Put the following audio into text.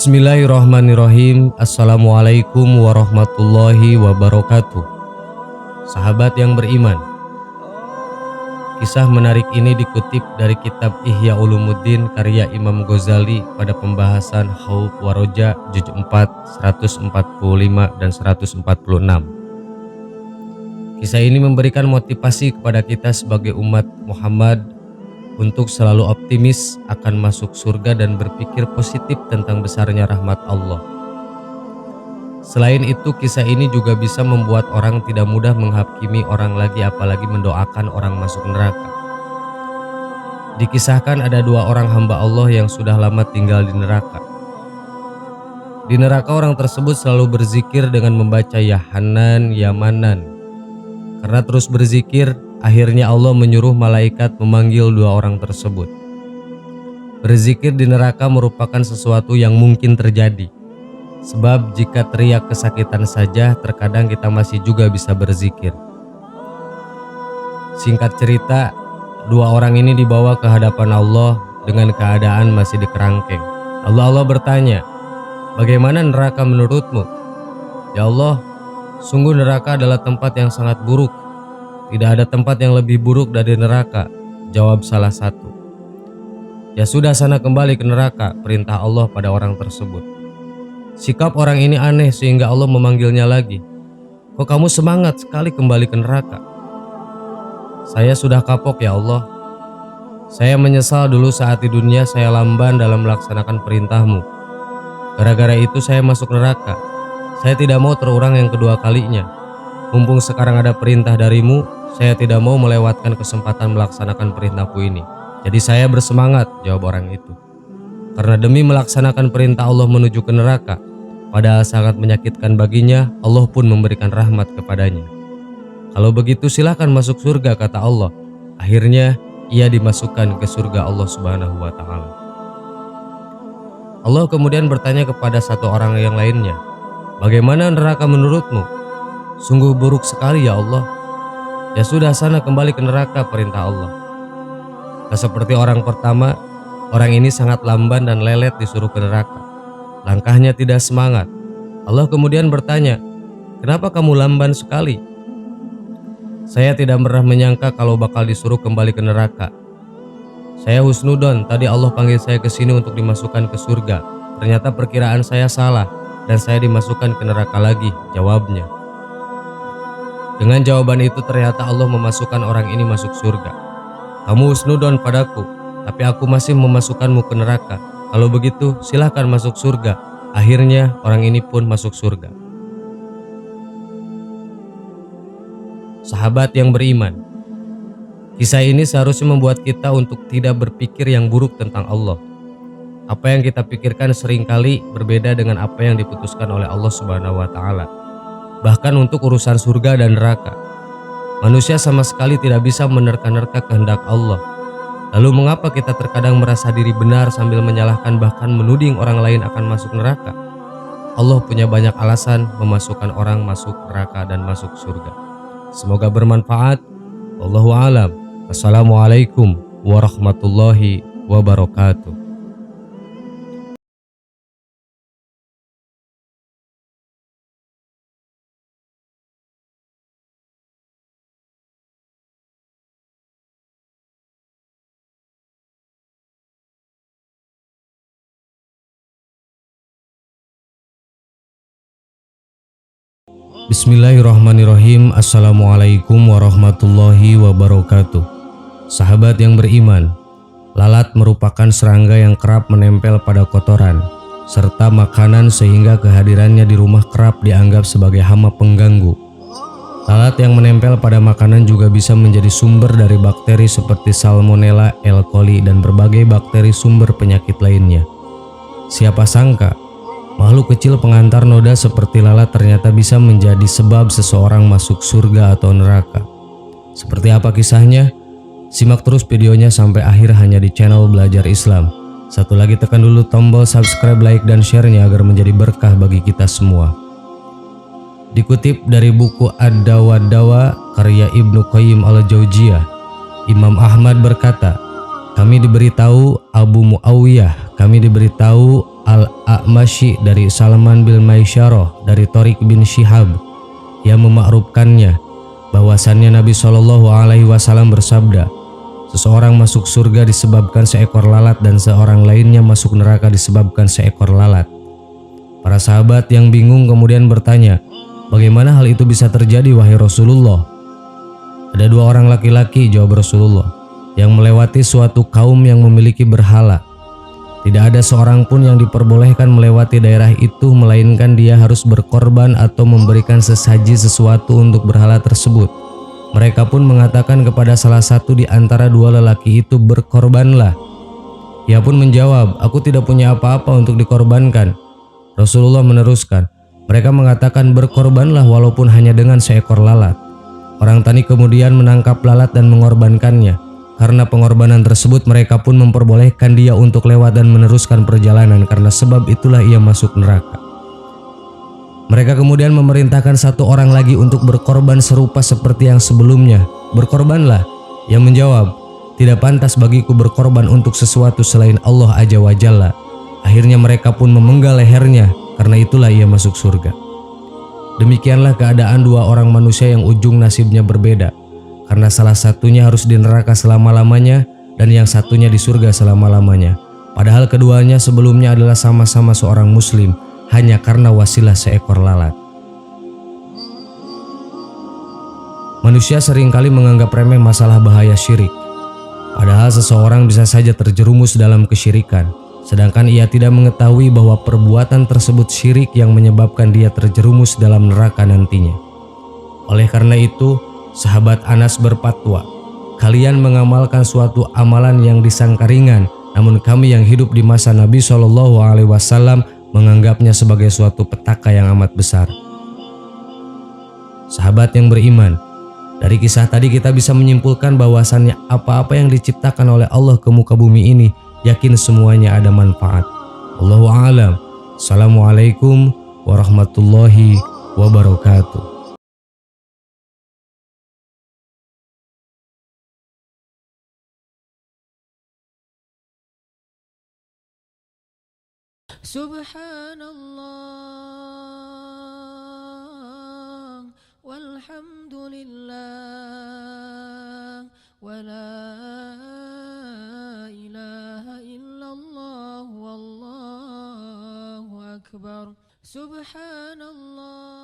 Bismillahirrahmanirrahim. Assalamualaikum warahmatullahi wabarakatuh. Sahabat yang beriman, kisah menarik ini dikutip dari kitab Ihya Ulumuddin karya Imam Ghazali pada pembahasan Khauf wa Roja juz 4 145 dan 146. Kisah ini memberikan motivasi kepada kita sebagai umat Muhammad untuk selalu optimis akan masuk surga dan berpikir positif tentang besarnya rahmat Allah. Selain itu, kisah ini juga bisa membuat orang tidak mudah menghakimi orang lagi, apalagi mendoakan orang masuk neraka. Dikisahkan ada dua orang hamba Allah yang sudah lama tinggal di neraka. Di neraka orang tersebut selalu berzikir dengan membaca Ya Hanan, Ya Manan. Karena terus berzikir, akhirnya Allah menyuruh malaikat memanggil dua orang tersebut. Berzikir di neraka merupakan sesuatu yang mungkin terjadi. Sebab jika teriak kesakitan saja, terkadang kita masih juga bisa berzikir. Singkat cerita, dua orang ini dibawa ke hadapan Allah dengan keadaan masih dikerangkeng. Allah bertanya, "Bagaimana neraka menurutmu?" "Ya Allah, sungguh neraka adalah tempat yang sangat buruk. Tidak ada tempat yang lebih buruk dari neraka," jawab salah satu. "Ya sudah, sana kembali ke neraka," perintah Allah pada orang tersebut. Sikap orang ini aneh sehingga Allah memanggilnya lagi. "Kok kamu semangat sekali kembali ke neraka?" "Saya sudah kapok ya Allah. Saya menyesal dulu saat di dunia saya lamban dalam melaksanakan perintahmu. Gara-gara itu saya masuk neraka. Saya tidak mau terulang yang kedua kalinya. Mumpung sekarang ada perintah darimu, saya tidak mau melewatkan kesempatan melaksanakan perintahku ini. Jadi saya bersemangat," jawab orang itu. Karena demi melaksanakan perintah Allah menuju ke neraka, padahal sangat menyakitkan baginya, Allah pun memberikan rahmat kepadanya. "Kalau begitu silahkan masuk surga," kata Allah. Akhirnya ia dimasukkan ke surga Allah Subhanahu wa Ta'ala. Allah kemudian bertanya kepada satu orang yang lainnya, "Bagaimana neraka menurutmu?" "Sungguh buruk sekali ya Allah." "Ya sudah, sana kembali ke neraka," perintah Allah. Tak seperti orang pertama, orang ini sangat lamban dan lelet disuruh ke neraka. Langkahnya tidak semangat. Allah kemudian bertanya, "Kenapa kamu lamban sekali?" "Saya tidak pernah menyangka kalau bakal disuruh kembali ke neraka. Saya husnudon, tadi Allah panggil saya ke sini untuk dimasukkan ke surga. Ternyata perkiraan saya salah dan saya dimasukkan ke neraka lagi," jawabnya. Dengan jawaban itu ternyata Allah memasukkan orang ini masuk surga. "Kamu husnudon padaku, tapi aku masih memasukkanmu ke neraka. Kalau begitu silahkan masuk surga." Akhirnya orang ini pun masuk surga. Sahabat yang beriman, kisah ini seharusnya membuat kita untuk tidak berpikir yang buruk tentang Allah. Apa yang kita pikirkan seringkali berbeda dengan apa yang diputuskan oleh Allah Subhanahu wa Ta'ala. Bahkan untuk urusan surga dan neraka, manusia sama sekali tidak bisa menerka-nerka kehendak Allah. Lalu mengapa kita terkadang merasa diri benar sambil menyalahkan bahkan menuding orang lain akan masuk neraka? Allah punya banyak alasan memasukkan orang masuk neraka dan masuk surga. Semoga bermanfaat. Wallahu a'lam. Assalamualaikum warahmatullahi wabarakatuh. Bismillahirrahmanirrahim. Assalamualaikum warahmatullahi wabarakatuh. Sahabat yang beriman, lalat merupakan serangga yang kerap menempel pada kotoran serta makanan sehingga kehadirannya di rumah kerap dianggap sebagai hama pengganggu. Lalat yang menempel pada makanan juga bisa menjadi sumber dari bakteri seperti Salmonella, E. coli, dan berbagai bakteri sumber penyakit lainnya. Siapa sangka makhluk kecil pengantar noda seperti lalat ternyata bisa menjadi sebab seseorang masuk surga atau neraka. Seperti apa kisahnya? Simak terus videonya sampai akhir hanya di channel Belajar Islam. Satu lagi, tekan dulu tombol subscribe, like, dan share-nya agar menjadi berkah bagi kita semua. Dikutip dari buku Ad-Dawa karya Ibnu Qayyim al-Jauziyah, Imam Ahmad berkata, "Kami diberitahu Abu Muawiyah, kami diberitahu Al-A'mashi dari Salman bin Maisyarah dari Thariq bin Syihab yang memakrufkannya bahwasannya Nabi Shallallahu Alaihi Wasallam bersabda, seseorang masuk surga disebabkan seekor lalat dan seorang lainnya masuk neraka disebabkan seekor lalat. Para sahabat yang bingung kemudian bertanya, bagaimana hal itu bisa terjadi wahai Rasulullah? Ada dua orang laki-laki, jawab Rasulullah, yang melewati suatu kaum yang memiliki berhala. Tidak ada seorang pun yang diperbolehkan melewati daerah itu melainkan dia harus berkorban atau memberikan sesaji sesuatu untuk berhala tersebut. Mereka pun mengatakan kepada salah satu di antara dua lelaki itu, berkorbanlah. Ia pun menjawab, aku tidak punya apa-apa untuk dikorbankan. Rasulullah meneruskan, mereka mengatakan, berkorbanlah walaupun hanya dengan seekor lalat. Orang tani kemudian menangkap lalat dan mengorbankannya. Karena pengorbanan tersebut mereka pun memperbolehkan dia untuk lewat dan meneruskan perjalanan, karena sebab itulah ia masuk neraka. Mereka kemudian memerintahkan satu orang lagi untuk berkorban serupa seperti yang sebelumnya. Berkorbanlah. Ia menjawab, tidak pantas bagiku berkorban untuk sesuatu selain Allah Azza wa Jalla. Akhirnya mereka pun memenggal lehernya, karena itulah ia masuk surga. Demikianlah keadaan dua orang manusia yang ujung nasibnya berbeda. Karena salah satunya harus di neraka selama-lamanya dan yang satunya di surga selama-lamanya. Padahal keduanya sebelumnya adalah sama-sama seorang muslim, hanya karena wasilah seekor lalat. Manusia seringkali menganggap remeh masalah bahaya syirik. Padahal seseorang bisa saja terjerumus dalam kesyirikan, sedangkan ia tidak mengetahui bahwa perbuatan tersebut syirik yang menyebabkan dia terjerumus dalam neraka nantinya. Oleh karena itu, sahabat Anas berfatwa, kalian mengamalkan suatu amalan yang disangka ringan, namun kami yang hidup di masa Nabi Shallallahu Alaihi Wasallam menganggapnya sebagai suatu petaka yang amat besar. Sahabat yang beriman, dari kisah tadi kita bisa menyimpulkan bahwasannya apa-apa yang diciptakan oleh Allah ke muka bumi ini, yakin semuanya ada manfaat. Allahu a'lam. Assalamualaikum warahmatullahi wabarakatuh. Subhanallah walhamdulillah wa la ilaha illallah wallahu akbar. Subhanallah